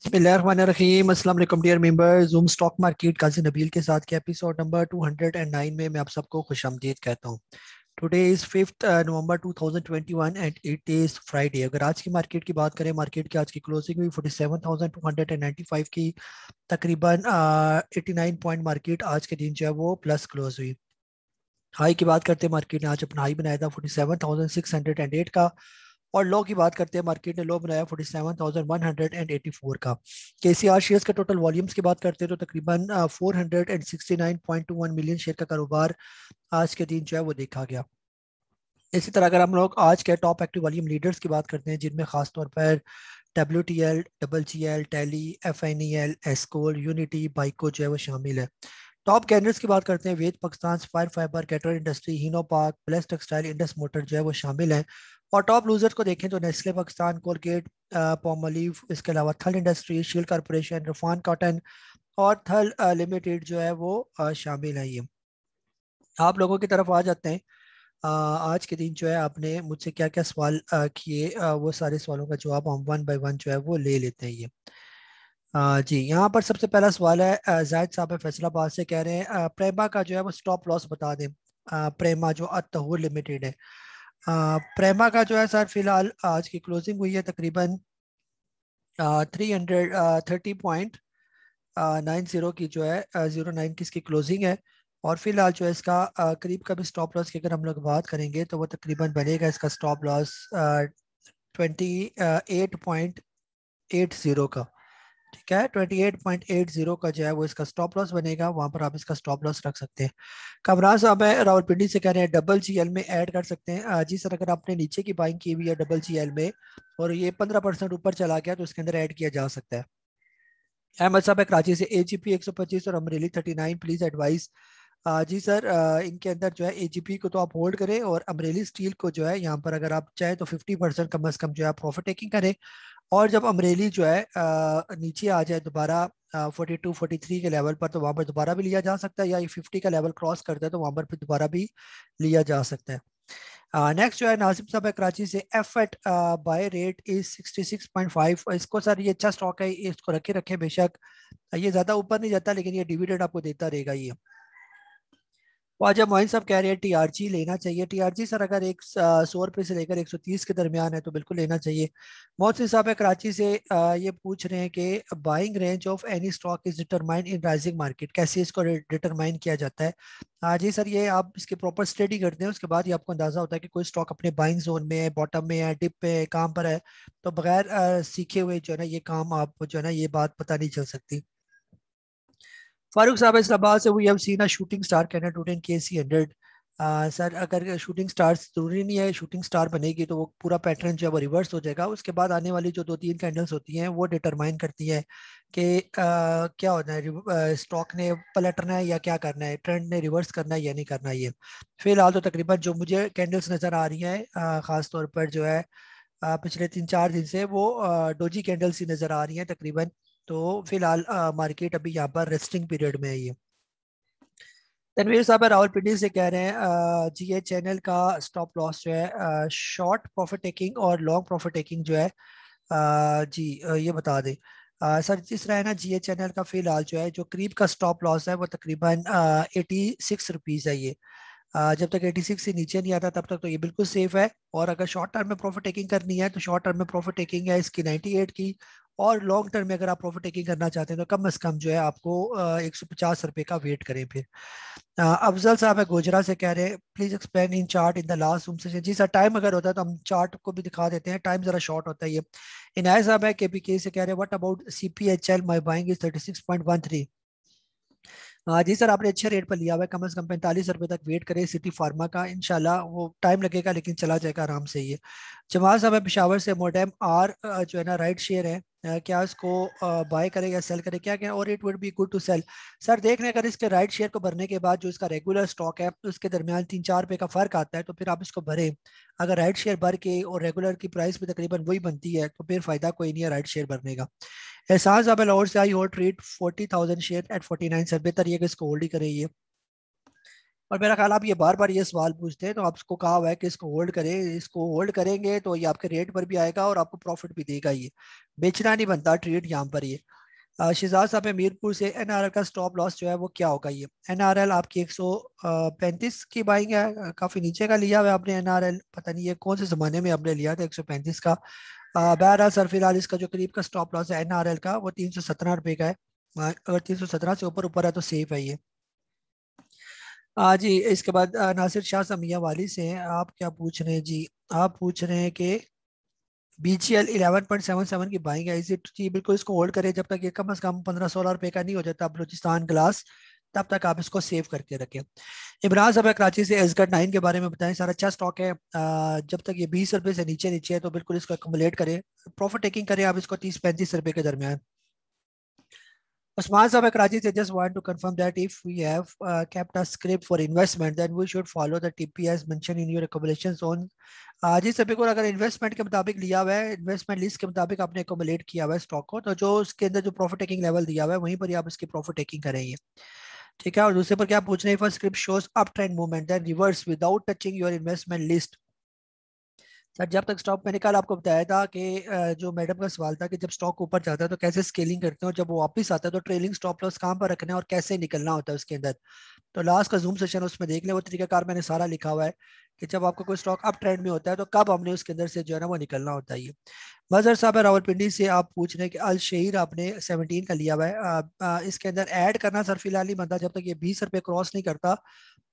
बिस्मिल्लाहिर्रहमानिर्रहीम। अस्सलाम वालेकुम dear member. Zoom stock market Qazi Nabeel के साथ के एपिसोड नंबर 209 में मैं आप सबको खुशामदीद कहता हूँ। Today is 5 November 2021 and it is Friday. अगर आज की मार्केट की बात करें, मार्केट की आज की क्लोजिंग हुई 47,295 की, तकरीबन 89 पॉइंट मार्केट आज के दिन जो है वो प्लस क्लोज हुई। हाई की बात करते हैं, मार्केट ने आज अपना हाई बनाया था 47,608 का, और लो की बात करते हैं, मार्केट ने लो बनाया 47,184 का। केसीआर शेयर्स के टोटल वॉल्यूम्स की बात करते हैं तो तकरीबन 469.21 मिलियन शेयर का कारोबार आज के दिन जो है वो देखा गया। इसी तरह अगर हम लोग आज के टॉप एक्टिव वॉल्यूम लीडर्स की बात करते हैं, जिनमें खासतौर पर WTL, डबल जी एल, टैली, FNEL, एस्कोल, यूनिटी, बाइको जो है वो शामिल है। टॉप कैंडिडेट्स की बात करते हैं, वेद पाकिस्तान, फायर फाइबर, कैटर industry, Hino park, plus textile, Indus motor जो है वो शामिल है। और टॉप लूजर्स को देखें तो नेस्ले पाकिस्तान, कोलगेट, पोमोलिव, इसके अलावा थल इंडस्ट्री, शील कॉरपोरेशन, रफान कॉटन और थल लिमिटेड जो है वो शामिल है। ये आप लोगों की तरफ आ जाते हैं। आज के दिन जो है आपने मुझसे क्या क्या सवाल किए, वो सारे सवालों का जवाब हम वन बाय वन जो है वो ले लेते हैं। ये जी, यहाँ पर सबसे पहला सवाल है, जायद साहब है फैसलाबाद से, कह रहे हैं प्रेमा का जो है वो स्टॉप लॉस बता दें। प्रेमा जो अतहुर लिमिटेड है, प्रेमा का जो है सर फिलहाल आज की क्लोजिंग हुई है तकरीबन 330.90 की जो है 09 की इसकी क्लोजिंग है। और फिलहाल जो है इसका करीब का भी स्टॉप लॉस की अगर हम लोग बात करेंगे तो वो तकरीबन बनेगा इसका स्टॉप लॉस 28.80 का। ठीक है, 28.80 का जो है वो इसका स्टॉप लॉस बनेगा, वहां पर आप इसका स्टॉप लॉस रख सकते हैं। कमरान साहब है रावलपिंडी से, कह रहे हैं डबल GL में ऐड कर सकते हैं। जी सर, अगर आपने नीचे की बाइंग की हुई है डबल GL में और ये 15% ऊपर चला गया तो इसके अंदर ऐड किया जा सकता है। अहमद साहब है कराची से, AGP 125 और अमरेली 39 प्लीज एडवाइस। जी सर, इनके अंदर जो है AGP को तो आप होल्ड करें, और अमरेली स्टील को जो है यहाँ पर अगर आप चाहें तो 50% कम से कम जो है प्रॉफिट टेकिंग करें। और जब अमरेली जो है नीचे आ जाए दोबारा 42 43 के लेवल पर, तो वहां पर दोबारा भी लिया जा सकता है, या ये 50 का लेवल क्रॉस करता है तो वहां पर फिर दोबारा भी लिया जा सकता है। नेक्स्ट जो है नासिम साहब है कराची से, F eight buy rate is 66.5। इसको सर ये अच्छा स्टॉक है, इसको रखे रखे बेशक, ये ज्यादा ऊपर नहीं जाता लेकिन ये डिविडेंड आपको देता रहेगा ये। ख्वाजा मोइन साहब कह रहे हैं TRG लेना चाहिए। TRG सर अगर 100 रुपये से लेकर 130 के दरमियान है तो बिल्कुल लेना चाहिए। मोहसिन साहब है कराची से, ये पूछ रहे हैं कि buying range of any stock is determined in rising market, कैसे इसको डिटरमाइन किया जाता है। जी सर, ये आप इसकी प्रॉपर स्टडी करते हैं उसके बाद ही आपको अंदाजा होता है कि कोई स्टॉक अपने बाइंग जोन में है, बॉटम में है, डिप पे है, काम पर है। तो बगैर सीखे हुए जो है ना ये काम आप जो है ना ये बात पता नहीं चल सकती। फारूक साहब इस्लामाबाद से, we have seen a shooting star can today in KC 100। Sir अगर शूटिंग स्टार जरूरी नहीं है, शूटिंग स्टार बनेगी तो वो पूरा पैटर्न जो है वो रिवर्स हो जाएगा, उसके बाद आने वाली जो 2 3 कैंडल्स होती हैं वो डिटरमाइन करती हैं कि क्या होना है, स्टॉक ने पलटना है या क्या करना है, ट्रेंड ने रिवर्स करना है या नहीं करना है। ये फिलहाल तो तकरीबन जो मुझे कैंडल्स नजर आ रही हैं, खास तौर पर जो है पिछले 3 4 दिन से वो डोजी कैंडल्स ही नजर आ रही हैं तकरीबन। तो फिलहाल मार्केट अभी यहाँ पर रेस्टिंग पीरियड में है ये। तनवीर साहब रावलपिंडी से कह रहे हैं जी ये चैनल का स्टॉप लॉस जो है शॉर्ट प्रॉफिट टेकिंग और लॉन्ग प्रॉफिट टेकिंग जो है जी ये बता दें। सर जिस तरह है ना, GA चैनल का फिलहाल जो है जो करीब का स्टॉप लॉस है वो तकरीबन 86 रुपीज़ है ये। जब तक 86 से नीचे नहीं आता तब तक तो ये बिल्कुल सेफ है। और अगर शॉर्ट टर्म में प्रॉफिट टेकिंग करनी है तो शॉर्ट टर्म में प्रॉफिट टेकिंग है इसकी 98 की। और लॉन्ग टर्म में अगर आप प्रॉफिट टेकिंग करना चाहते हैं तो कम से कम जो है आपको 150 रुपये का वेट करें फिर। अफजल साहब है गोजरा से, कह रहे हैं please explain in chart in the last Zoom session. जी सर, टाइम अगर होता है तो हम चार्ट को भी दिखा देते हैं, टाइम जरा शॉर्ट होता है ये। इनायत साहब है KPK से, कह रहे हैं what about CPHL, my buying is 36.13। हाँ जी सर, आपने अच्छे रेट पर लिया हुआ है, कम से कम 45 रुपए तक वेट करें सिटी फार्मा का, इंशाल्लाह वो टाइम लगेगा लेकिन चला जाएगा आराम से ये। जमाल साहब है पिशावर से, मोडेम आर जो है ना राइट शेयर है, क्या इसको बाय करें या सेल करें, क्या क्या, और it would be good to sell. Sir देख रहे हैं, अगर इसके राइट शेयर को भरने के बाद जो इसका रेगुलर स्टॉक है उसके दरमियान 3 4 रुपए का फर्क आता है तो फिर आप इसको भरें। अगर राइट शेयर भर के और रेगुलर की प्राइस भी तकरीबन वही बनती है तो फिर फायदा कोई नहीं है राइट शेयर भरने का। एहसास अब लाहौर से, I hold trade 40,000 share eight 49 sir, बेहतर ये कि इसको होल्ड ही करें ये। और मेरा ख्याल आप ये बार बार ये सवाल पूछते हैं, तो आपको कहा हुआ है कि इसको होल्ड करें, इसको होल्ड करेंगे तो ये आपके रेट पर भी आएगा और आपको प्रॉफिट भी देगा। ये बेचना नहीं बनता ट्रेड यहाँ पर। ये शिजाज साहब है मीरपुर से, एनआरएल का स्टॉप लॉस जो है वो क्या होगा? ये एनआरएल आपकी 135 की बाइंग है, काफी नीचे का लिया हुआ है आपने एनआरएल, पता नहीं ये कौन से जमाने में आपने लिया था 135 का। बहरहाल सर फिलहाल इसका जो करीब का स्टॉप लॉस है एनआरएल का वो 317 रुपये का है। अगर 317 से ऊपर ऊपर है तो सेफ है ये। जी इसके बाद नासिर शाह समिया वाली से हैं, आप क्या पूछ रहे हैं जी? आप पूछ रहे हैं कि BGL 11.77 की बाइंग है, इसी जी बिल्कुल इसको होल्ड करें जब तक ये कम से कम 15-16 रुपए का नहीं हो जाता बलूचिस्तान ग्लास, तब तक आप इसको सेव करके रखें। इमरान साहब कराची से एसगढ़ 9 के बारे में बताएं। सर अच्छा स्टॉक है, जब तक ये 20 रुपए से नीचे नीचे है तो बिल्कुल इसको एकमुलेट करें, प्रॉफिट टेकिंग करें आप इसको 30-35 रुपए के दरमियान। Usman Sabha Karachi said, just want to confirm that if we have kept a script for investment, then we should follow the TPS mentioned in your accumulation zone. जी सभी को अगर इन्वेस्टमेंट के मुताबिक लिया हुआ है, इन्वेस्टमेंट लिस्ट के मुताबिक आपने अकोमोलेट किया हुआ है स्टॉक को, तो जो उसके अंदर जो प्रॉफिट टेकिंग लेवल दिया हुआ है वहीं पर ही आप इसकी प्रॉफिट टेकिंग करेंगे। ठीक है। और दूसरे पर क्या पूछ रहे हैं? First script shows up trend movement then reverse without touching your investment list. Sir जब तक स्टॉक, मैंने कल आपको बताया था कि जो मैडम का सवाल था कि जब स्टॉक ऊपर जाता है तो कैसे स्केलिंग करते हैं और जब वो वापस आता है तो ट्रेलिंग स्टॉप लॉस कहाँ पर रखना है और कैसे निकलना होता है उसके अंदर। तो लास्ट का जूम सेशन उसमें देख लें, वो तरीकाकार मैंने सारा लिखा हुआ है कि जब आपका कोई स्टॉक अप ट्रेंड में होता है तो कब हमने उसके अंदर से जो है ना वो निकलना होता है। ये मजहर साहब है रावलपिंडी से, आप पूछ रहे हैं कि अल शहीर आपने 17 का लिया हुआ है, इसके अंदर ऐड करना सर फिलहाल नहीं बनता, जब तक ये 20 रुपए क्रॉस नहीं करता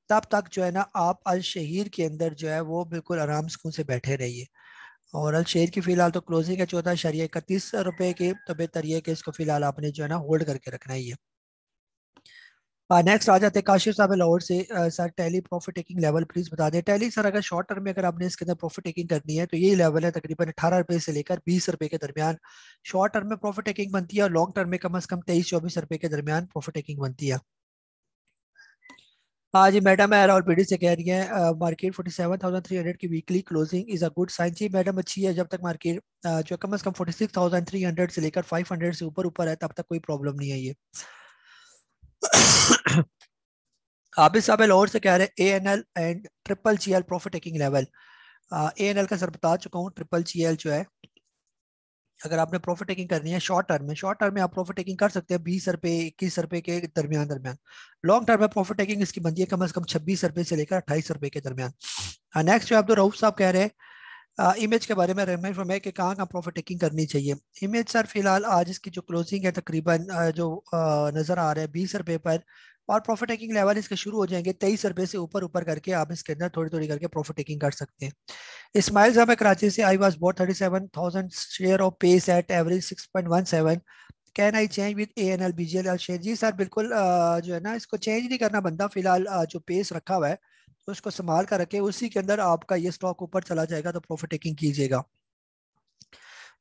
तब तक जो है ना आप अल शहीर के अंदर जो है वो बिल्कुल आराम सुकून से बैठे रहिए। और अल शेयर की फिलहाल तो क्लोजिंग है 14.31 रुपए की, तो बेहतर ये है कि इसको फिलहाल आपने जो है ना होल्ड करके रखना ही है। नेक्स्ट आ जाते हैं काशिफ साहब है लाहौर से, sir tally profit taking level please बता दें। टैली सर अगर शॉर्ट टर्म में अगर आपने इसके अंदर प्रॉफिट टेकिंग करनी है तो यही लेवल है तकरीबन 18 रुपए से लेकर 20 रुपए के दरमियान शॉर्ट टर्म में प्रॉफिट टेकिंग बनती है, और लॉन्ग टर्म में कम से कम 23-24 रुपए के दरमियान प्रॉफिट टेकिंग बनती है। हाँ जी मैडम है और पीडी से कह रही है मार्केट 47,300 की weekly closing is a good sign. जी मैडम अच्छी है, जब तक मार्केट जो कम से कम 46,300 से लेकर 500 से ऊपर ऊपर है तब तक कोई प्रॉब्लम नहीं है ये। आबिद साहब है लाहौर से कह रहे हैं ANL and GGL profit taking level. ANL का सर बता चुका हूँ, GGL जो है अगर आपने प्रॉफिट टेकिंग करनी है शॉर्ट टर्म में, शॉर्ट टर्म में आप प्रॉफिट टेकिंग कर सकते हैं 20 रुपए 21 रुपए के दरमियान दरमियान। लॉन्ग टर्म में प्रॉफिट टेकिंग इसकी बनती है कम से कम 26 रुपए से लेकर 28 रुपए के दरमियान। नेक्स्ट जो अब्दुल रऊफ साहब कह रहे हैं इमेज के बारे में रिमाइंड फॉर्म है कि कहाँ कहाँ प्रॉफिट टेकिंग करनी चाहिए। इमेज सर फिलहाल आज इसकी जो क्लोजिंग है तकरीबन जो नजर आ रहा है 20 रुपए पर, और प्रॉफिट टेकिंग लेवल इसके शुरू हो जाएंगे 23 रुपए से ऊपर ऊपर करके, आप इसके अंदर थोड़ी थोड़ी करके प्रॉफिट टेकिंग कर सकते हैं। इस्माइल साहब है कराची से, I was bought 37,000 share of pace at average 6.17, can I change with ANL BGL share? जी सर बिल्कुल, जो है ना इसको चेंज नहीं करना बनता फिलहाल, जो पेस रखा हुआ है तो उसको संभाल कर रखे, उसी के अंदर आपका ये स्टॉक ऊपर चला जाएगा तो प्रॉफिट टेकिंग कीजिएगा।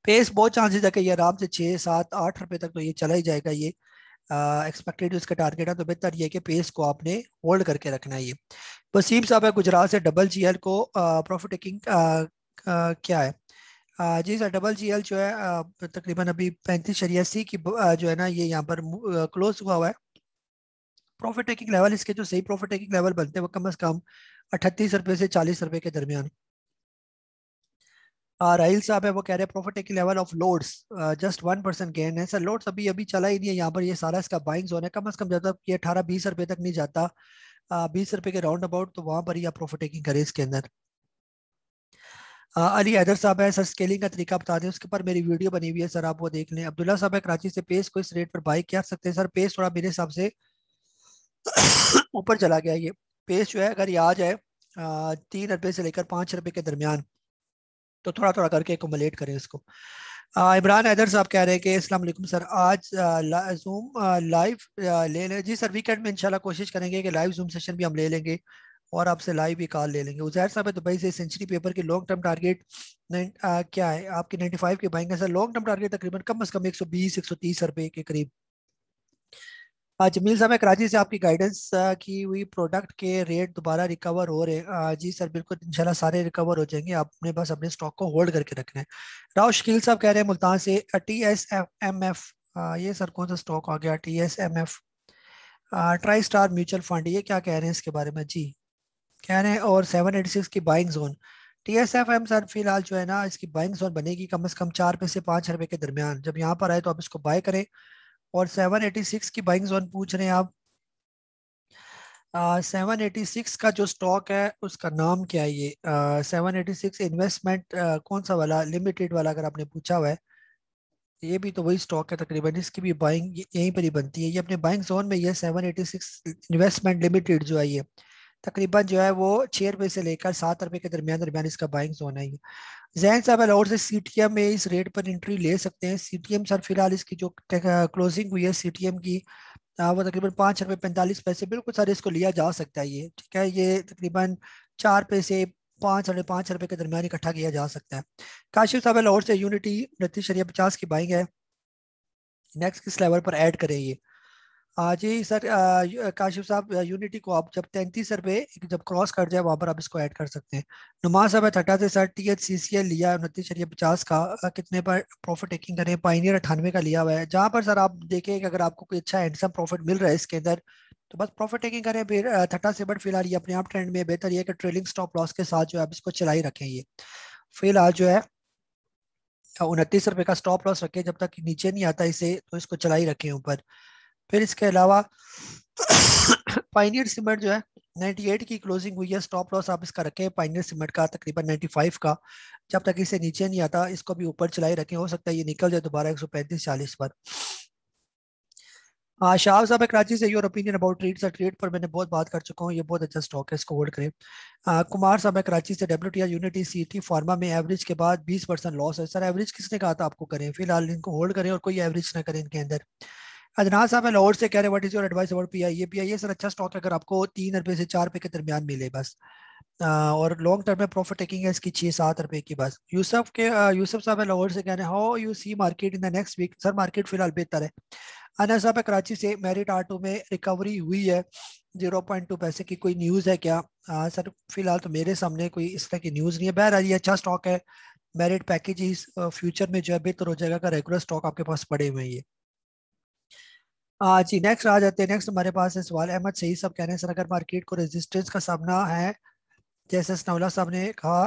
पेस बहुत चांसेस है कि ये आराम से 6 7 8 रुपए तक तो ये चला ही जाएगा ये, एक्सपेक्टेड उसका टारगेट है, तो बेहतर ये कि पेस को आपने होल्ड करके रखना है ये। वसीम साहब है गुजरात से, GGL को प्रॉफिट टेकिंग क्या है? जी सर GGL जो है तकरीबन अभी 35 की जो है ना ये यहाँ पर क्लोज हुआ हुआ है। प्रॉफिट टेकिंग लेवल इसके जो सही प्रॉफिट टेकिंग लेवल बनते हैं वो कम से कम 38 रुपए से 40 रुपए के दरमियान। राहिल साहब है वो कह रहे हैं profit taking level of loads just 1% gain है। सर लोड्स अभी अभी चला ही नहीं है यहाँ पर, ये सारा इसका बाइंग जोन है, कम से कम जब तक ये 18-20 रुपए तक नहीं जाता 20 रुपए के राउंड अबाउट, तो वहां पर ही आप प्रॉफिट टेकिंग करें इसके अंदर। अली हैदर साहब है सर स्केलिंग का तरीका बता दें, उसके ऊपर मेरी वीडियो बनी हुई है सर, आप वो देख लें। अब्दुल्ला साहब है कराची से, पेस को इस रेट पर बाई कर सकते हैं? सर पेस थोड़ा मेरे हिसाब से ऊपर चला गया ये, पेस जो है अगर ये आ जाए 3 रुपए से लेकर 5 रुपए के दरमियान तो थोड़ा थोड़ा करके एकोमोलेट करें इसको। इमरान हैदर साहब कह रहे हैं कि अस्सलाम वालेकुम सर, आज जूम लाइव ले लें? जी सर वीकेंड में इंशाल्लाह कोशिश करेंगे कि लाइव जूम सेशन भी हम ले लेंगे और आपसे लाइव भी कॉल ले लेंगे। उजैर साहब है दुबई से, सेंचुरी पेपर की लॉन्ग टर्म टारगेट क्या है आपकी? 95 की बाइंग है सर, लॉन्ग टर्म टारगेट तकरीबन कम से कम 120-130 रुपए के करीब। जमील साहब है कराची से, आपकी गाइडेंस की हुई प्रोडक्ट के रेट दोबारा रिकवर हो रहे हैं? जी सर बिल्कुल इंशाल्लाह सारे रिकवर हो जाएंगे, आपने बस अपने स्टॉक को होल्ड करके रखना है। राव शकील साहब कह रहे हैं मुल्तान से TSMF, ये सर कौन सा स्टॉक आ गया TSMF? Try star mutual fund, ये क्या कह रहे हैं इसके बारे में जी? कह रहे हैं और 786 की बाइंग जोन। TSFM सर फिलहाल जो है ना, इसकी बाइंग जोन बनेगी कम से कम 4 रुपए से 5 रुपए के दरमियान। जब यहाँ पर आए तो आप इसको बाय करें। और 786 की बाइंग जोन पूछ रहे हैं आप। 786 का जो स्टॉक है उसका नाम क्या है ये? 786 इन्वेस्टमेंट कौन सा वाला, लिमिटेड वाला अगर आपने पूछा हुआ है। ये भी तो वही स्टॉक है तकरीबन, इसकी भी बाइंग यहीं पर ही बनती है। ये अपने बाइंग जोन में, ये 786 इन्वेस्टमेंट लिमिटेड जो है ये तकरीबन जो है वो 6 रुपए से लेकर 7 रुपए के दरमियान दरमियान इसका बाइंग जोन है ये। जैन साहब और से सीटीएम में इस रेट पर एंट्री ले सकते हैं। सीटीएम सर फिलहाल इसकी जो क्लोजिंग हुई है सीटीएम की, वो तकरीबन 5 रुपए 45 पैसे, बिल्कुल सर इसको लिया जा सकता है ये, ठीक है। ये तकरीबन 4 पैसे 5 साढ़े 5 रुपए के दरमियान इकट्ठा किया जा सकता है। काशिफ साहब लाहौर से यूनिटी 29.50 की बाइंग है। नेक्स्ट किस लेवल पर ऐड करें ये? जी सर, काशिफ साहब यूनिटी को आप जब 33 रुपए जब क्रॉस कर जाए वहां पर आप इसको ऐड कर सकते हैं। नुमान साहब है थटा से सर THCCL लिया 29.50 का, कितने पर प्रॉफिट टेकिंग करें? पाइनियर 98 का लिया हुआ है। जहां पर सर आप देखें कि अगर आपको कोई अच्छा हैंडसम प्रॉफिट मिल रहा है इसके अंदर, तो बस प्रॉफिट टेकिंग करें। फिर थटा से बट फिलहाल ये अपने आप ट्रेंड में बेहतर ये है कि ट्रेलिंग स्टॉप लॉस के साथ जो है आप इसको चलाई रखें। ये फिलहाल जो है 29 रुपए का स्टॉप लॉस रखें, जब तक कि नीचे नहीं आता इसे तो इसको चलाई रखें ऊपर। फिर इसके अलावा पाइनियर सीमेंट जो है 98 की क्लोजिंग हुई है, स्टॉप लॉस आप इसका रखें पाइनियर सीमेंट का तकरीबन 95 का। जब तक इसे नीचे नहीं आता इसको भी ऊपर चलाई रखें, हो सकता है ये निकल जाए दोबारा 135-40 पर। हाँ शाह साहब है कराची से, your opinion about trade. Sir trade पर मैंने बहुत बात कर चुका हूँ, ये बहुत अच्छा स्टॉक है, इसको होल्ड करें। कुमार साहब है कराची से, WTI यूनिटी CT फार्मा में एवरेज के बाद 20% लॉस है। सर एवरेज किसने कहा था आपको करें? फिलहाल इनको होल्ड करें और कोई एवरेज ना करें इनके अंदर। अदनान साहब है लाहौर से, कह रहे what is your advice about PI? ये PI सर अच्छा स्टॉक है अगर आपको 3 रुपए से 4 रुपए के दरमियान मिले बस। और लॉन्ग टर्म में प्रॉफिट टेकिंग है इसकी 6-7 रुपए की बस। यूसुफ साहब है लाहौर से, कह रहे हैं how you see market in the next week? Sir market फिलहाल बेहतर है। अनस साहब है कराची से, मेरिट R2 में रिकवरी हुई है 0.2 पैसे की, कोई न्यूज़ है क्या? सर फिलहाल तो मेरे सामने कोई इस तरह की न्यूज़ नहीं है। बहरहाल ये अच्छा स्टॉक है। मेरिट पैकेज फ्यूचर में जो है बेहतर हो जाएगा अगर रेगुलर स्टॉक आपके पास पड़े हुए हैं ये। जी नेक्स्ट आ जाते हैं। नेक्स्ट हमारे पास है सवाल अहमद सही साहब, कह रहे हैं सर अगर मार्केट को रेजिस्टेंस का सामना है जैसे सनाउल्लाह साहब ने कहा,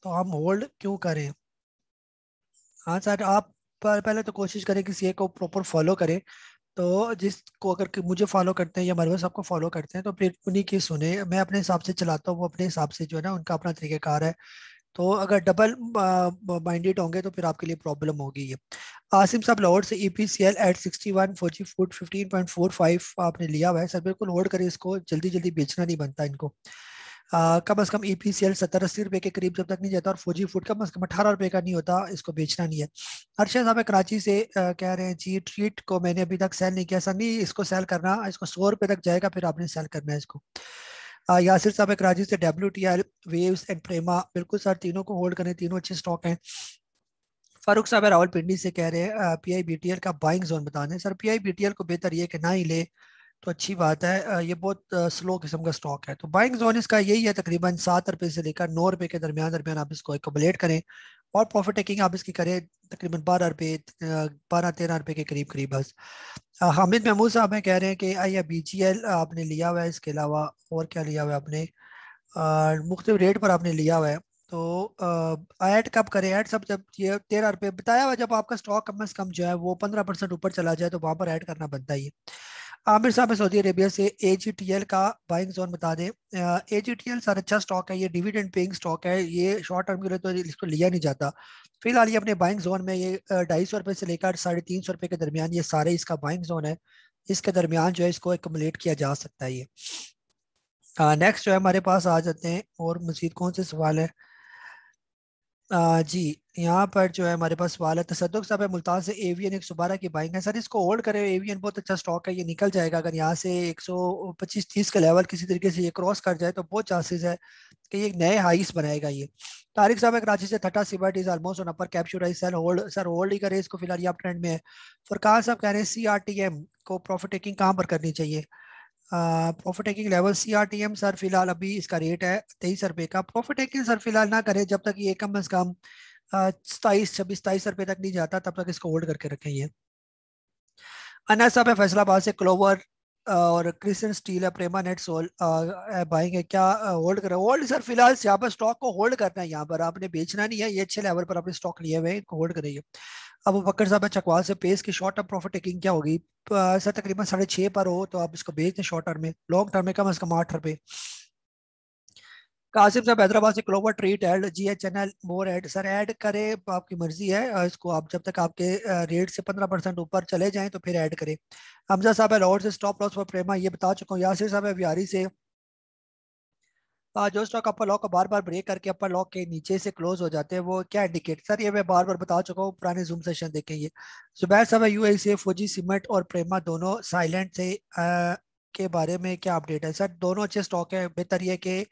तो हम होल्ड क्यों करें? हाँ सर, आप पर पहले तो कोशिश करें कि CA को प्रॉपर फॉलो करें। तो जिसको अगर मुझे फॉलो करते हैं या मरवत साहब को फॉलो करते हैं तो फिर उन्हीं की सुने। मैं अपने हिसाब से चलाता हूँ, वो अपने हिसाब से जो है ना उनका अपना तरीक़ाकार है। तो अगर डबल माइंडेड होंगे तो फिर आपके लिए प्रॉब्लम होगी ये। आसिम साहब लाहौर से, EPCL एट 61 फोर्टी फुट 15.45 आपने लिया हुआ है। सर बिल्कुल होल्ड करें इसको, जल्दी जल्दी बेचना नहीं बनता इनको। कम से कम EPCL 70-80 रुपए के करीब जब तक नहीं जाता, और 4G फूड कम से कम 18 रुपए का नहीं होता, इसको बेचना नहीं है। अर्शद साहब है कराची से, कह रहे हैं जी ट्रीट को मैंने अभी तक सेल नहीं किया। सर नहीं, इसको सेल करना, इसको 100 रुपए तक जाएगा फिर आपने सेल करना है इसको। यासिर साहब है कराची से, WTI वेव्स एंड प्रेमा, बिल्कुल सर तीनों को होल्ड करें, तीनों अच्छे स्टॉक हैं। फारूक साहब है रावलपिंडी से, कह रहे हैं PI BTL का बाइंग जोन बता दें। सर PI BTL को बेहतर ये कि ना ही ले तो अच्छी बात है। ये बहुत स्लो किस्म का स्टॉक है, तो बाइंग जोन इसका यही है तकरीबन 7 रुपए से लेकर 9 रुपए के दरमियान दरमियान आप इसको एकमुलेट करें। और प्रॉफिट टेकिंग आप इसकी करें तकरीबन 12 रुपए 12-13 रुपए के करीब करीब बस। हामिद महमूद साहब हैं, कह रहे हैं कि या BGL आपने लिया हुआ है, इसके अलावा और क्या लिया हुआ है आपने? मुख्तलिफ रेट पर आपने लिया हुआ है। तो ऐड कब करें? ऐड सब जब ये 13 रुपए बताया हुआ, जब आपका स्टॉक कम से कम जो है वो 15% ऊपर चला जाए तो वहां पर ऐड करना बनता ही है। आमिर साहब है सऊदी अरेबिया से, AGTL का बाइंग जोन बता दें। AGTL सर अच्छा स्टॉक है, ये डिविडेंड पेइंग स्टॉक है, ये शॉर्ट टर्म के लिए तो इसको लिया नहीं जाता। फिलहाल ये अपने बाइंग जोन में, ये 250 रुपए से लेकर 350 रुपए के दरमियान ये सारे इसका बाइंग जोन है। इसके दरमियान जो है इसको एकमुलेट किया जा सकता है ये। नेक्स्ट जो है हमारे पास आ जाते हैं, और मजीद कौन से सवाल है? जी यहाँ पर जो है हमारे पास सवाल है तसद्दुक साहब है मुल्तान से, एवियन 112 की बाइंग है। सर इसको होल्ड करें, एवियन बहुत अच्छा स्टॉक है, ये निकल जाएगा अगर यहाँ से 125-30 का लेवल किसी तरीके से ये क्रॉस कर जाए तो बहुत चांसेस है कि ये नए हाइस बनाएगा ये। तारिक साहब है कराची से, थटा सिबट is almost on upper capture rise, sell hold. Sir hold ही करें इसको फिलहाल, ये अप ट्रेंड में है। फरकान साहब कह रहे हैं CRTM को प्रॉफिट टेकिंग कहाँ पर करनी चाहिए? Profit taking level CRTM sir फिलहाल अभी इसका रेट है 23 रुपए का। प्रॉफिट टेकिंग सर फिलहाल ना करें जब तक ये कम से कम 27-26 27 रुपए तक नहीं जाता, तब तक इसको होल्ड करके रखें ये। अनस साहब है फैसलाबाद से, क्लोवर और क्रिस्टन स्टील है, प्रेमा नेट सोल बाइंग है, क्या होल्ड कर रहा है? होल्ड सर फिलहाल यहाँ पर स्टॉक को होल्ड करना है, यहाँ पर आपने बेचना नहीं है, ये अच्छे लेवल पर आपने स्टॉक लिए हुए हैं, इनको होल्ड करिए। अब बकर साहब है चकवाल से, पेस की शॉर्ट टर्म प्रॉफिट टेकिंग क्या होगी? सर तकरीबन 6.5 पर हो तो आप इसको बेच दें शॉर्ट टर्म में, लॉन्ग टर्म में कम से कम 8 रुपए। कासिम साहब हैदराबाद से, क्लोवर ट्रीट एड GHNL मोर एड, सर ऐड करे आपकी मर्जी है, इसको आप जब तक आपके रेट से 15% ऊपर चले जाएं तो फिर ऐड करें। हमजा साहब है लाहौर से, स्टॉप लॉस फॉर प्रेमा ये बता चुका हूँ। यासिर साहब है बिहारी से, जो स्टॉक अपर लॉक को बार बार ब्रेक करके अपर लॉक के नीचे से क्लोज हो जाते हैं वो क्या इंडिकेट? सर ये मैं बार बार बता चुका हूँ, पुराने जूम सेशन देखें ये। जुबैर साहब है UAE से, फौजी सीमेंट और प्रेमा दोनों साइलेंट से, के बारे में क्या अपडेट है? सर दोनों अच्छे स्टॉक है, बेहतर ये कि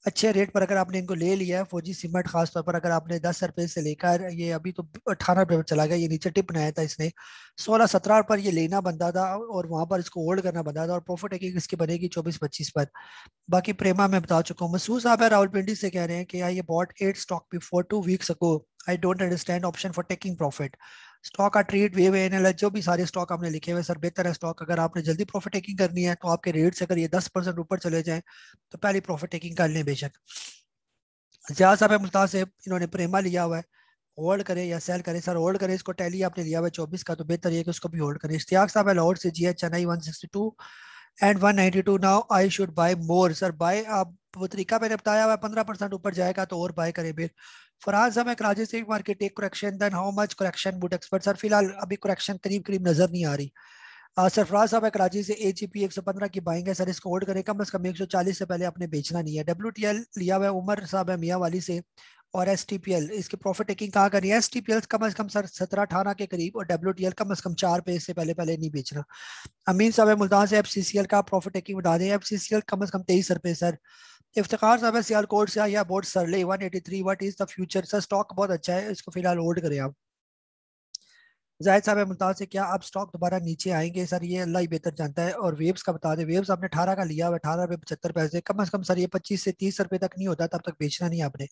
अच्छे रेट पर अगर आपने इनको ले लिया है, फौजी सीमेंट खास तौर पर अगर आपने 10 रुपए से लेकर ये अभी तो 18 रुपए पर चला गया, ये नीचे टिप बनाया था इसने, 16-17 पर ये लेना बनता था और वहां पर इसको होल्ड करना बनता था, और प्रॉफिट टेकिंग इसकी बनेगी 24-25 पर। बाकी प्रेमा मैं बता चुका हूँ। मसूद साहब है रावलपिंडी से, कह रहे हैं कि I bought 8 stock before 2 weeks ago, I don't understand option for taking profit. Stock का ट्रेड वे वे एनएल जो भी सारे स्टॉक आपने लिखे हुए सर बेहतर है स्टॉक, अगर आपने जल्दी प्रॉफिट टेकिंग करनी है तो आपके रेट से अगर ये 10% ऊपर चले जाएं तो पहले प्रॉफिट टेकिंग कर लें बेशक। जिया साहब है मुल्तान से, इन्होंने प्रेमा लिया हुआ है, होल्ड करे या सेल करे? सर होल्ड करे, इसको टैली आपने लिया हुआ है 24 का, तो बेहतर ये कि उसको भी होल्ड करें। इश्तियाक साहब है लाहौर से, GH Chennai 162 and 192, now I should buy more? Sir buy आप वो तरीका मैंने बताया हुआ है, 15% ऊपर जाएगा तो और बाय करें फिर। फरहान साहब है कराची से, market take correction then how much correction would expect? Sir फिलहाल अभी करेक्शन करीब करीब नजर नहीं आ रही। सरफराज साहब है कराची से, AGP 115 की बाइंग है सर, इसको होल्ड करें, कम से कम 140 से पहले आपने बेचना नहीं है। WTL लिया हुआ है उमर साहब है मियाँ वाली से, और STPL इसकी प्रॉफिट टेकिंग कहाँ करनी है? STPL कम से कम सर 17-18 के करीब, और WTL कम से कम 4 पे से पहले पहले नहीं बेचना। अमीन साहब है मुल्तान से, FCCL का प्रॉफिट टेकिंग बता दें, FCCL कम से कम 23 रुपए सर। इफ्तिखार साहब है सियालकोट से, या बोर्ड सरले 183, what is the future? Sir stock बहुत अच्छा है, इसको फिलहाल होल्ड करें आप। जाहिद साहब है मुल्तान से, क्या अब स्टॉक दोबारा नीचे आएंगे? सर ये अल्लाह ही बेहतर जानता है। और वेव्स का बता दें, वेव्स आपने 18 का लिया हुआ, 18 रुपये 75 पैसे, कम से कम सर ये 25 से 30 रुपए तक नहीं होता, तब तक बेचना नहीं है आपने।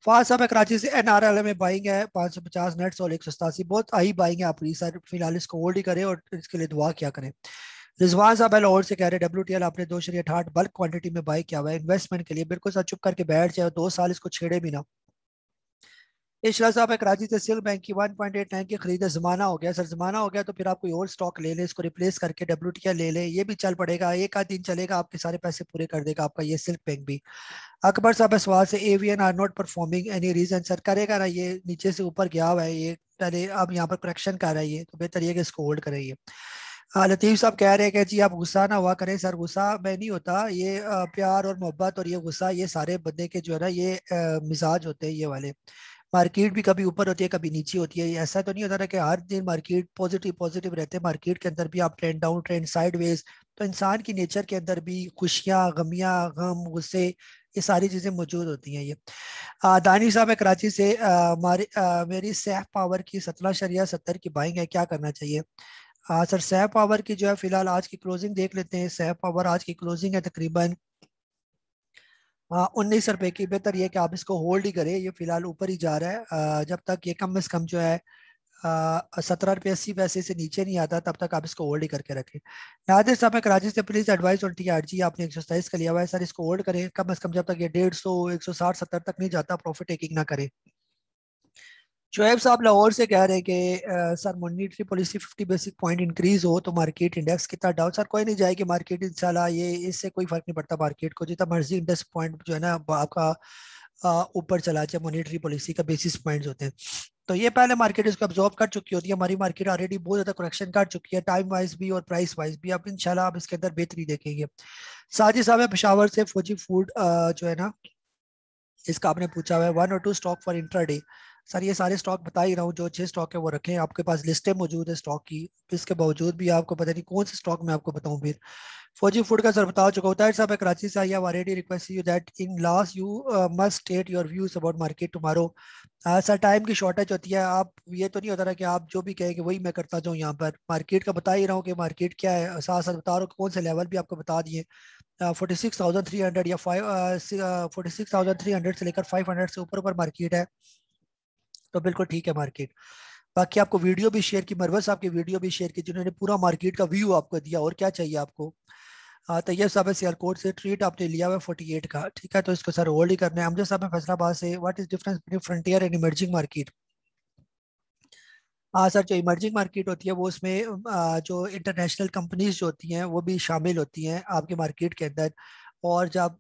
फाज साहब है कराची से, NRL में बाइंग है 550 नेट्स और 187, बहुत हाई बाइंग है आपकी सर, फिलहाल इसको होल्ड ही करें और इसके लिए दुआ क्या करें। रिजवान साहब है लाहौर से, कह रहे WTL आपने 2.68 बल्क क्वांटिटी में बाई किया हुआ है इन्वेस्टमेंट के लिए, बिल्कुल सर चुप करके बैठ जाए, 2 साल इसको छेड़े भी ना। इशरा साहब है कराची से, सिल बैंक की 1.89 की खरीद है, जमाना हो गया सर, जमाना हो गया तो फिर आप कोई और स्टॉक ले लें, इसको रिप्लेस करके WTL ले लें, ये भी चल पड़ेगा, एक आध दिन चलेगा, आपके सारे पैसे पूरे कर देगा आपका ये सिल्क बैंक भी। अकबर साहब है सवाल से, AVN are not performing any reason? Sir करेगा ना, ये नीचे से ऊपर गया हुआ है ये पहले, अब यहाँ पर करेक्शन कर रही है तो बेहतर ये कि इसको होल्ड करें। लतीफ साहब कह रहे हैं कि जी आप गुस्सा ना हुआ करें। सर गुस्सा मैं नहीं होता, ये प्यार और मोहब्बत और ये गुस्सा ये सारे बंदे के जो है ना ये मिजाज होते हैं ये वाले। मार्केट भी कभी ऊपर होती है कभी नीचे होती है, ऐसा तो नहीं होता ना कि हर दिन मार्केट पॉजिटिव पॉजिटिव रहते हैं, मार्केट के अंदर भी आप ट्रेंड डाउन ट्रेंड साइडवेज, तो इंसान की नेचर के अंदर भी खुशियां गमियां गम गुस्से ये सारी चीजें मौजूद होती हैं ये। दानी साहब है कराची से, मेरी सैफ पावर की 17.70 की बाइंग है, क्या करना चाहिए? सर सैफ पावर की जो है फिलहाल आज की क्लोजिंग देख लेते हैं। सैफ पावर आज की क्लोजिंग है तकरीबन 19 रुपए की, बेहतर ये कि आप इसको होल्ड ही करें, ये फिलहाल ऊपर ही जा रहा है, जब तक ये कम से कम जो है 17 रुपये 80 पैसे से नीचे नहीं आता तब तक आप इसको होल्ड ही करके रखें। नादिर साहब है कराची से, प्लीज एडवाइस ऑन TRG, आपने 127 का लिया हुआ है सर, इसको होल्ड करें कम से कम जब तक ये 150 160 70 तक नहीं जाता, प्रॉफिट टेकिंग ना करें। शोएब साहब लाहौर से कह रहे हैं कि sir monetary policy 50 basic point increase हो तो मार्केट इंडेक्स कितना डाउन? सर कोई नहीं जाएगी मार्केट इंशाल्लाह, ये इससे कोई फर्क नहीं पड़ता मार्केट को, जितना मर्जी इंडेक्स पॉइंट जो है ना आपका ऊपर चला जाए, मॉनिटरी पॉलिसी का बेसिस पॉइंट्स होते हैं, तो ये पहले मार्केट इसको अब्जॉर्ब कर चुकी होती है, हमारी मार्केट ऑलरेडी बहुत ज्यादा करेक्शन कर चुकी है, टाइम वाइज भी और प्राइस वाइज भी, अब इंशाल्लाह आप इसके अंदर बेहतरी देखेंगे। साजिद साहब है पेशावर से, फौजी फूड जो है ना इसका आपने पूछा हुआ है 1 और 2 स्टॉक फॉर इंट्राडे। सर ये सारे स्टॉक बता ही रहा हूँ, जो 6 स्टॉक है वो रखें, आपके पास लिस्टें मौजूद है स्टॉक की, इसके बावजूद भी आपको पता नहीं कौन से स्टॉक मैं आपको बताऊं फिर। फौजी फूड का सर बता चुका होता है साहब है कराची से, I have already request you that in last you must state your views about market tomorrow. Sir time की शॉर्टेज होती है, आप ये तो नहीं होता ना कि आप जो भी कहेंगे वही मैं करता जाऊँ, यहाँ पर मार्केट का बता ही रहा हूँ कि मार्केट क्या है, साथ साथ बता रहा हूँ कौन से लेवल भी आपको बता दिए। 46,300 या 46,300 से लेकर 500 से ऊपर ऊपर मार्केट है, तो बिल्कुल ठीक है मार्केट। बाकी आपको वीडियो भी शेयर की, मरवत साहब की वीडियो भी शेयर की जिन्होंने पूरा मार्केट का व्यू आपको दिया, और क्या चाहिए आपको। तैयब साहब है सियालकोट से, ट्रीट आपने लिया हुआ है 48 का, ठीक है, तो इसको सर होल्ड ही करना है। अमजद साहब है फैसलाबाद से, what is difference between frontier and emerging market. हाँ सर, जो इमर्जिंग मार्केट होती है वो उसमें जो इंटरनेशनल कंपनीज जो होती हैं वो भी शामिल होती हैं आपके मार्केट के अंदर। और जब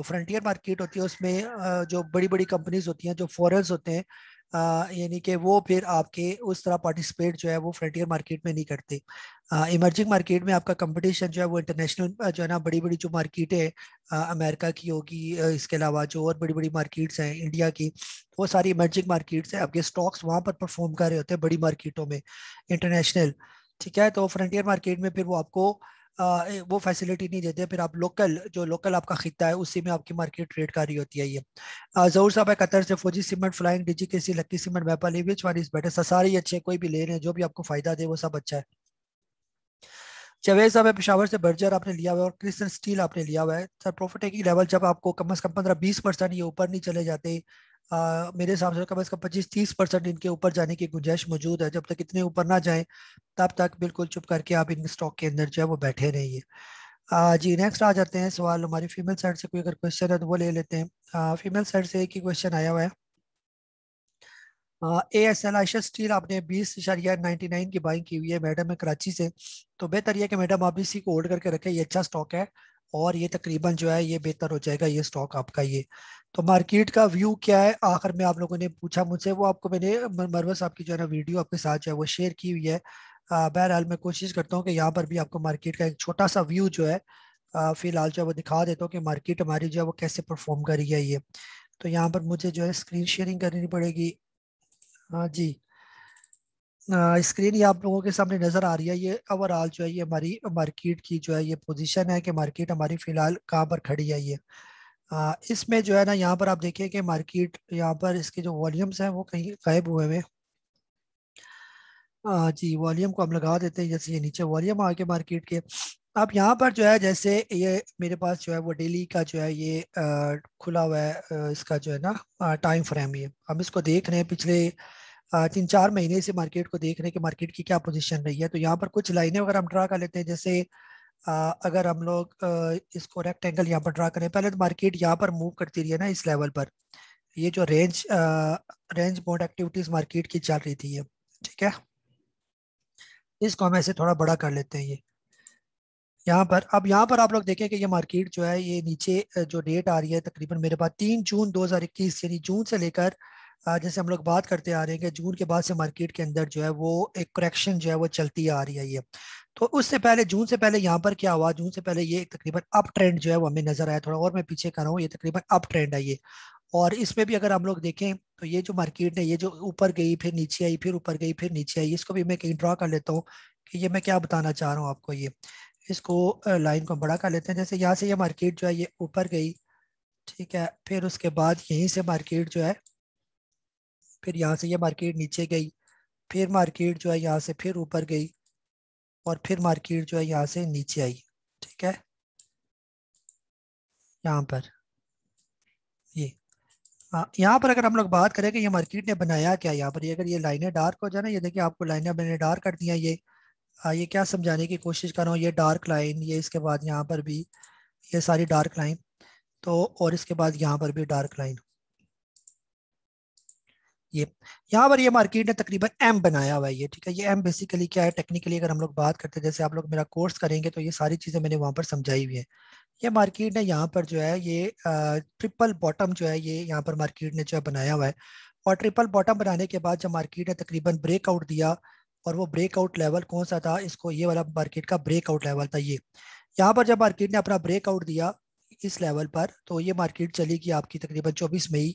फ्रंटियर मार्केट होती है उसमें जो बड़ी बड़ी कंपनीज होती हैं, जो फॉरेनर्स होते हैं, यानी कि वो फिर आपके उस तरह पार्टिसिपेट जो है वो फ्रंटियर मार्केट में नहीं करते। इमर्जिंग मार्केट में आपका कंपटीशन जो है वो इंटरनेशनल जो है ना, बड़ी बड़ी जो मार्केटें अमेरिका की होगी, इसके अलावा जो और बड़ी बड़ी मार्केट्स हैं इंडिया की, वो सारी इमर्जिंग मार्केट्स हैं, आपके स्टॉक्स वहां पर परफॉर्म कर रहे होते हैं बड़ी मार्केटों में, इंटरनेशनल। ठीक है, तो फ्रंटियर मार्केट में फिर वो आपको वो फैसिलिटी नहीं देते, फिर आप लोकल, जो लोकल आपका खिता है उसी में आपकी मार्केट ट्रेड कर रही होती है ये। जहूर साहब है कतर से, फौजी cement, flying DG K C, lucky cement, वेपाली, विच वन इज बेटर। सारे ही अच्छे, कोई भी ले रहे हैं जो भी आपको फायदा दे वो सब अच्छा है। जावेद साहब है पेशावर से, बर्जर आपने लिया हुआ है और क्रिस्टल स्टील आपने लिया हुआ है। सर प्रॉफिट टेकिंग लेवल जब आपको कम से कम 15-20% ये ऊपर नहीं चले जाते, मेरे हिसाब से कम से कम 25-30% इनके ऊपर जाने की गुंजाइश मौजूद है। जब तक इतने ऊपर ना जाए तब तक बिल्कुल चुप करके आप इन स्टॉक के अंदर जो है वो बैठे रहिए। जी नेक्स्ट आ जाते हैं सवाल, हमारी फीमेल साइड से कोई अगर क्वेश्चन है तो वो ले लेते हैं। फीमेल साइड से एक ही क्वेश्चन आया हुआ है। A S L Ayesha steel आपने 20.99 की बाइंग की हुई है मैडम है कराची से, तो बेहतर ये कि मैडम आप इसी को होल्ड करके रखें, ये अच्छा स्टॉक है और ये तकरीबन जो है ये बेहतर हो जाएगा ये स्टॉक आपका ये। तो मार्केट का व्यू क्या है आखिर में आप लोगों ने पूछा मुझसे, वो आपको मैंने मरवत साहब की जो है ना वीडियो आपके साथ जो है वो शेयर की हुई है। बहरहाल मैं कोशिश करता हूँ कि यहाँ पर भी आपको मार्केट का एक छोटा सा व्यू जो है फिलहाल जो है वो दिखा देता हूँ कि मार्केट हमारी जो है वो कैसे परफॉर्म कर रही है ये। तो यहाँ पर मुझे जो है स्क्रीन शेयरिंग करनी पड़ेगी। हाँ जी, स्क्रीन ये आप लोगों के सामने नजर आ रही है, ये ओवरऑल जो है ये हमारी मार्केट की जो है ये पोजीशन है कि मार्केट हमारी फिलहाल कहाँ पर खड़ी है ये। इसमें जो है ना यहाँ पर आप देखिए कि मार्केट यहाँ पर इसके जो वॉल्यूम्स हैं वो कहीं गायब हुए हुए हैं। जी वॉल्यूम को हम लगा देते हैं, जैसे ये नीचे वॉल्यूम आ गए मार्केट के। अब यहाँ पर जो है जैसे ये मेरे पास जो है वो डेली का जो है ये खुला हुआ है, इसका जो है ना टाइम फ्रेम, ये हम इसको देख रहे हैं पिछले 3-4 महीने से मार्केट को देख रहे हैं कि मार्केट की क्या पोजीशन रही है। तो यहाँ पर कुछ लाइनें अगर हम ड्रा कर लेते हैं, जैसे अगर हम लोग इसको रेक्टेंगल यहाँ पर ड्रा करें, पहले तो मार्केट यहाँ पर मूव करती रही है ना इस लेवल पर, ये जो रेंज बाउंड एक्टिविटीज मार्केट की चल रही थी ये, ठीक है, इसको हम ऐसे थोड़ा बड़ा कर लेते हैं ये यहाँ पर। अब यहाँ पर आप लोग देखें कि ये मार्केट जो है ये नीचे जो डेट आ रही है तकरीबन मेरे पास 3 जून 2021, यानी जून से लेकर जैसे हम लोग बात करते आ रहे हैं कि जून के बाद से मार्केट के अंदर जो है वो एक करेक्शन जो है वो चलती आ रही है ये। तो उससे पहले, जून से पहले यहाँ पर क्या हुआ, जून से पहले ये तकरीबन अप ट्रेंड जो है वो हमें नजर आया, थोड़ा और मैं पीछे कर रहा हूँ, ये तकरीबन अप ट्रेंड है ये। और इसमें भी अगर हम लोग देखें तो ये जो मार्केट है ये जो ऊपर गई फिर नीचे आई फिर ऊपर गई फिर नीचे आई, इसको भी मैं कहीं ड्रा कर लेता हूँ कि ये मैं क्या बताना चाह रहा हूँ आपको ये। इसको लाइन को बड़ा कर लेते हैं, जैसे यहाँ से ये मार्केट जो है ये ऊपर गई, ठीक है, फिर उसके बाद यहीं से मार्केट जो है, फिर यहाँ से ये मार्केट नीचे गई, फिर मार्केट जो है यहाँ से फिर ऊपर गई और फिर मार्केट जो है यहाँ से नीचे आई, ठीक है, यहाँ पर ये। हाँ, यहाँ पर अगर हम लोग बात करें कि ये मार्केट ने बनाया क्या, यहाँ पर ये अगर ये लाइनें डार्क हो जाए ना, ये देखिए आपको लाइनें मैंने डार्क कर दी हैं ये। ये क्या समझाने की कोशिश कर रहा हूँ, ये डार्क लाइन, ये इसके बाद यहाँ पर भी ये सारी डार्क लाइन, तो और इसके बाद यहाँ पर भी डार्क लाइन, ये यहाँ पर ये मार्केट ने तकरीबन एम बनाया हुआ है ये, ठीक है। ये एम बेसिकली क्या है टेक्निकली अगर हम लोग बात करते हैं, जैसे आप लोग मेरा कोर्स करेंगे तो ये सारी चीजें मैंने वहां पर समझाई हुई है। ये मार्केट ने यहाँ पर जो है ये ट्रिपल बॉटम जो है ये यहाँ पर मार्केट ने जो है बनाया हुआ है। और ट्रिपल बॉटम बनाने के बाद जब मार्केट ने तकरीबन ब्रेकआउट दिया, और वो ब्रेकआउट लेवल कौन सा था, इसको ये वाला मार्केट का ब्रेकआउट लेवल था ये। यहाँ पर जब मार्केट ने अपना ब्रेकआउट दिया इस लेवल पर, तो ये मार्केट चली गई आपकी तकरीबन 24 मई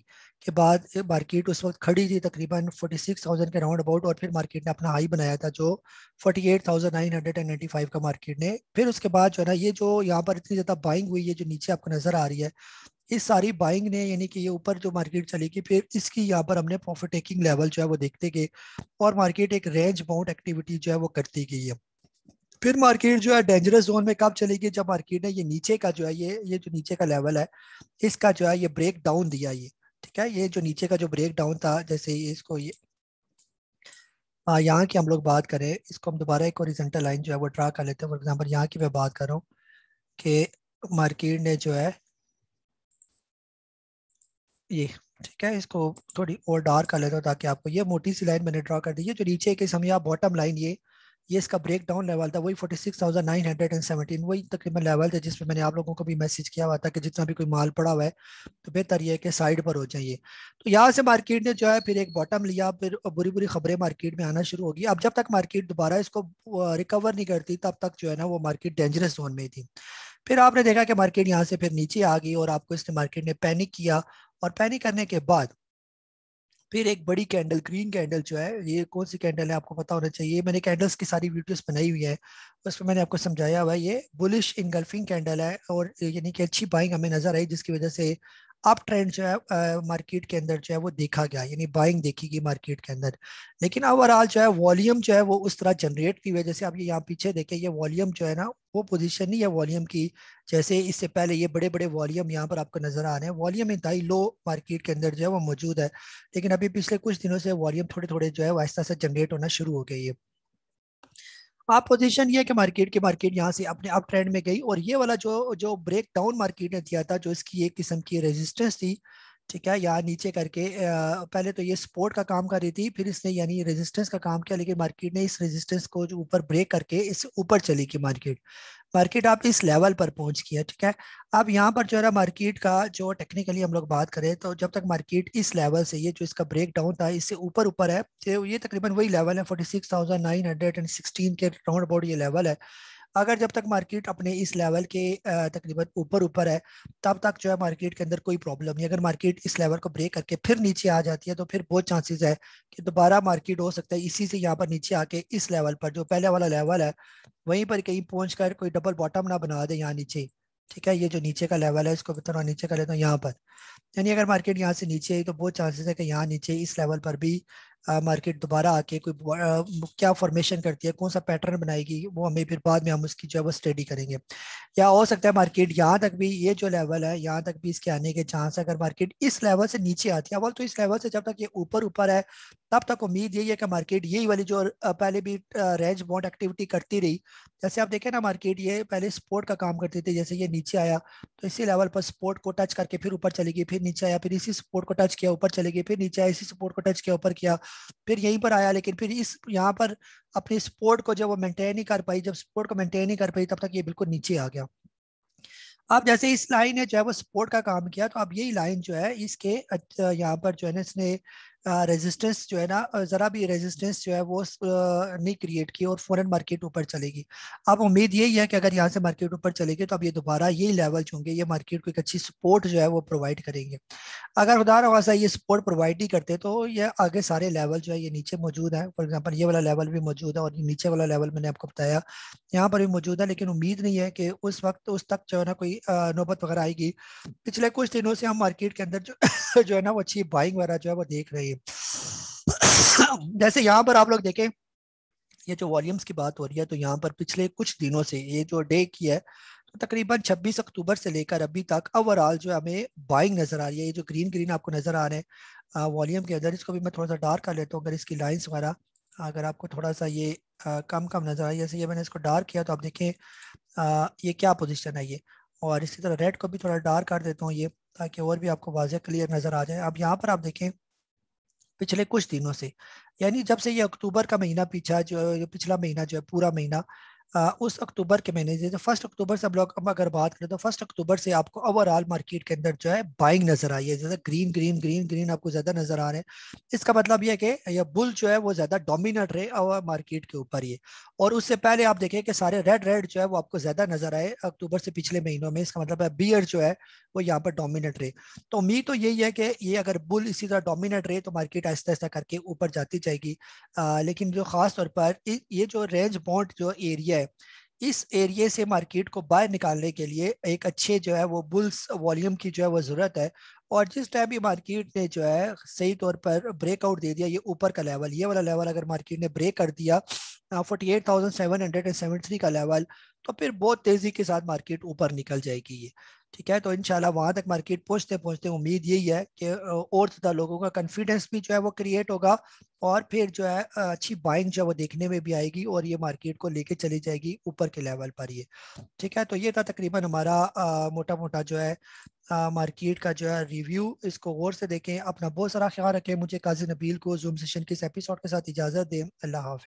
के बाद। मार्केट उस वक्त खड़ी थी तकरीबन 46,000 के राउंड अबाउट, और फिर मार्केट ने अपना हाई बनाया था जो 48,995 का मार्केट ने। फिर उसके बाद जो है ना ये जो यहाँ पर इतनी ज्यादा बाइंग हुई है जो नीचे आपको नजर आ रही है, इस सारी बाइंग ने यानी कि ये ऊपर जो मार्केट चली गई, फिर इसकी यहाँ पर हमने प्रॉफिट टेकिंग लेवल जो है वो देखते गए, और मार्केट एक रेंज बाउंड एक्टिविटी जो है वो करती गई है। फिर मार्केट जो है डेंजरस जोन में कब चलेगी, जब मार्केट ने ये नीचे का जो है ये जो नीचे का लेवल है इसका जो है ये ब्रेक डाउन दिया ये, ठीक है, ये जो नीचे का जो ब्रेक डाउन था, जैसे ये इसको ये यहाँ की हम लोग बात करें, इसको हम दोबारा एक हॉरिजॉन्टल लाइन जो है वो ड्रा कर लेते हैं। फॉर एग्जांपल यहाँ की मैं बात कर रहा हूँ कि मार्केट ने जो है ये, ठीक है, इसको थोड़ी और डार्क कर लेता हूँ ताकि आपको ये मोटी सी लाइन मैंने ड्रा कर दी है। जो नीचे के समय बॉटम लाइन ये इसका ब्रेक डाउन लेवल था, वही 46,917, वही तकरीबन लेवल थे जिसमें मैंने आप लोगों को भी मैसेज किया हुआ था कि जितना भी कोई माल पड़ा हुआ है तो बेहतर ये है कि साइड पर हो जाइए। तो यहाँ से मार्केट ने जो है फिर एक बॉटम लिया, फिर बुरी बुरी खबरें मार्केट में आना शुरू होगी। अब जब तक मार्केट दोबारा इसको रिकवर नहीं करती तब तक जो है ना वो मार्केट डेंजरस जोन में थी। फिर आपने देखा कि मार्केट यहाँ से फिर नीचे आ गई और आपको इसने मार्केट ने पैनिक किया, और पैनिक करने के बाद फिर एक बड़ी कैंडल, ग्रीन कैंडल जो है, ये कौन सी कैंडल है आपको पता होना चाहिए, मैंने कैंडल्स की सारी वीडियोस बनाई हुई है, उसमें मैंने आपको समझाया हुआ है। ये बुलिश इनगल्फिंग कैंडल है, और यानी कि अच्छी बाइंग हमें नजर आई जिसकी वजह से अप ट्रेंड जो है मार्केट के अंदर जो है वो देखा गया, यानी बाइंग देखी गई मार्केट के अंदर। लेकिन ओवरऑल जो है वॉल्यूम जो है वो उस तरह जनरेट की वजह से, आप ये यहाँ पीछे देखें, ये वॉल्यूम जो है ना वो पोजीशन नहीं है वॉल्यूम की, जैसे इससे पहले ये बड़े बड़े वॉल्यूम यहाँ पर आपको नजर आ रहे हैं, वॉल्यूम इंतहाई लो मार्केट के अंदर जो है वो मौजूद है। लेकिन अभी पिछले कुछ दिनों से वॉल्यूम थोड़े थोड़े जो है वो आहिस्ता से जनरेट होना शुरू हो गई है। आप पोजीशन ये है कि मार्केट यहाँ से अपने अप ट्रेंड में गई, और ये वाला जो जो ब्रेक डाउन मार्केट ने दिया था, जो इसकी एक किस्म की रेजिस्टेंस थी, ठीक है, यहाँ नीचे करके पहले तो ये सपोर्ट का काम कर रही थी, फिर इसने यानी रेजिस्टेंस का काम किया, लेकिन मार्केट ने इस रेजिस्टेंस को जो ऊपर ब्रेक करके इस ऊपर चली गई मार्केट। मार्केट आप इस लेवल पर पहुंच गया, ठीक है। अब यहाँ पर जो है ना मार्केट का जो टेक्निकली हम लोग बात करें तो जब तक मार्केट इस लेवल से, ये जो इसका ब्रेक डाउन था इससे ऊपर ऊपर है, ये तकरीबन वही लेवल है 46,916 के राउंड अबाउट ये लेवल है। अगर जब तक मार्केट अपने इस लेवल के तकरीबन ऊपर ऊपर है तब तक जो है मार्केट के अंदर कोई प्रॉब्लम नहीं। अगर मार्केट इस लेवल को ब्रेक करके फिर नीचे आ जाती है तो फिर बहुत चांसेस है कि दोबारा मार्केट हो सकता है इसी से यहाँ पर नीचे आके इस लेवल पर, जो पहले वाला लेवल है, वहीं पर कहीं पहुंच कर कोई डबल बॉटम ना बना दे यहाँ नीचे, ठीक है। ये जो नीचे का लेवल है इसको भी थोड़ा नीचे कर लेता हूँ यहाँ पर, यानी अगर मार्केट यहाँ से नीचे आई तो बहुत चांसेस है कि यहाँ नीचे इस लेवल पर भी मार्केट दोबारा आके कोई क्या फॉर्मेशन करती है, कौन सा पैटर्न बनाएगी, वो हमें फिर बाद में हम उसकी जो है वो स्टडी करेंगे। या हो सकता है मार्केट यहाँ तक भी, ये जो लेवल है यहाँ तक भी इसके आने के चांस है। अगर मार्केट इस लेवल से नीचे आती है, अव्वल तो इस लेवल से जब तक ये ऊपर ऊपर है तब तक उम्मीद यही है कि मार्केट यही वाली जो पहले भी रेंज बाउंड एक्टिविटी करती रही, जैसे आप देखें ना मार्केट ये पहले सपोर्ट का काम करती थी, जैसे ये नीचे आया तो इसी लेवल पर सपोर्ट को टच करके फिर ऊपर चलेगी, फिर नीचे आया, फिर इसी सपोर्ट को टच किया ऊपर चलेगी, फिर नीचे आया, इसी सपोर्ट को टच किया ऊपर किया, फिर यहीं पर आया, लेकिन फिर इस यहाँ पर अपनी सपोर्ट को जब वो मेंटेन नहीं कर पाई, जब सपोर्ट को मेंटेन नहीं कर पाई तब तक ये बिल्कुल नीचे आ गया। अब जैसे इस लाइन ने जो है वो सपोर्ट का काम किया, तो अब यही लाइन जो है इसके यहाँ पर जो है ना इसने रेजिस्टेंस जो है ना जरा भी रेजिस्टेंस जो है वो नहीं क्रिएट की और फौरन मार्केट ऊपर चलेगी। अब उम्मीद यही है कि अगर यहाँ से मार्केट ऊपर चलेगी तो अब ये दोबारा यही लेवल जो होंगे ये मार्केट को एक अच्छी सपोर्ट जो है वो प्रोवाइड करेंगे। अगर खुदा न खास्ता ये सपोर्ट प्रोवाइड नहीं करते तो ये आगे सारे लेवल जो है ये नीचे मौजूद है। फॉर एग्जांपल ये वाला लेवल भी मौजूद है और ये नीचे वाला लेवल मैंने आपको बताया यहाँ पर भी मौजूद है, लेकिन उम्मीद नहीं है कि उस वक्त उस तक जो है ना कोई नौबत वगैरह आएगी। पिछले कुछ दिनों से हम मार्केट के अंदर जो जो है ना वो अच्छी बाइंग वगैरह जो है वो देख रहे हैं। जैसे यहाँ पर आप लोग देखें, ये जो वॉल्यूम्स की बात हो रही है तो यहाँ पर पिछले कुछ दिनों से ये जो डे की है तो तकरीबन 26 अक्टूबर से लेकर अभी तक ओवरऑल जो हमें बाइंग नजर आ रही है। ये जो ग्रीन ग्रीन आपको नजर आ रहे हैं वॉल्यूम के अंदर, इसको भी मैं थोड़ा सा डार्क कर लेता हूँ। अगर इसकी लाइंस वगैरह अगर आपको थोड़ा सा ये कम कम नजर आए, जैसे ये मैंने इसको डार्क किया तो आप देखें ये क्या पोजीशन है ये, और इसी तरह रेड को भी थोड़ा डार्क कर देता हूँ ये, ताकि और भी आपको वाज़ेह क्लियर नजर आ जाए। अब यहाँ पर आप देखें पिछले कुछ दिनों से, यानी जब से ये अक्टूबर का महीना पीछा, जो पिछला महीना जो है पूरा महीना, उस अक्टूबर के महीने से 1 अक्टूबर से हम लोग हम अगर बात करें तो 1 अक्टूबर से आपको ओवरऑल मार्केट के अंदर जो है बाइंग नजर आई है, जैसे ग्रीन ग्रीन ग्रीन ग्रीन आपको ज्यादा नजर आ रहे हैं। इसका मतलब ये है कि ये बुल जो है वो ज्यादा डोमिनेट रहे और मार्केट के ऊपर ये, और उससे पहले आप देखें कि सारे रेड रेड जो है वो आपको ज्यादा नजर आए अक्टूबर से पिछले महीनों में। इसका मतलब है बियर जो है वो यहाँ पर डोमिनेट रहे। तो उम्मीद तो यही है कि ये अगर बुल इसी तरह डोमिनेट रहे तो मार्केट आहिस्ता आहिस्ता करके ऊपर जाती जाएगी। लेकिन जो खास तौर पर ये जो रेंज बाउंड जो एरिया है, इस एरिया से मार्केट को बाहर निकालने के लिए एक अच्छे जो है वो बुल्स वॉल्यूम की जो है वो जरूरत है। और जिस टाइम भी मार्केट ने जो है सही तौर पर ब्रेकआउट दे दिया, ये ऊपर का लेवल, ये वाला लेवल अगर मार्केट ने ब्रेक कर दिया 48,773 का लेवल, तो फिर बहुत तेजी के साथ मार्केट ऊपर निकल जाएगी ये। ठीक है, तो इंशाल्लाह वहां तक मार्केट पहुंचते पहुंचते उम्मीद यही है कि और ज्यादा लोगों का कॉन्फिडेंस भी जो है वो क्रिएट होगा, और फिर जो है अच्छी बाइंग जो है वो देखने में भी आएगी, और ये मार्केट को लेके चली जाएगी ऊपर के लेवल पर ये। ठीक है, तो ये था तकरीबन हमारा मोटा मोटा जो है मार्केट का जो है रिव्यू। इसको गौर से देखें, अपना बहुत सारा ख्याल रखें। मुझे काजी नबील को जूम सेशन के इस एपिसोड के साथ इजाजत दें। अल्लाह हाफ़िज़।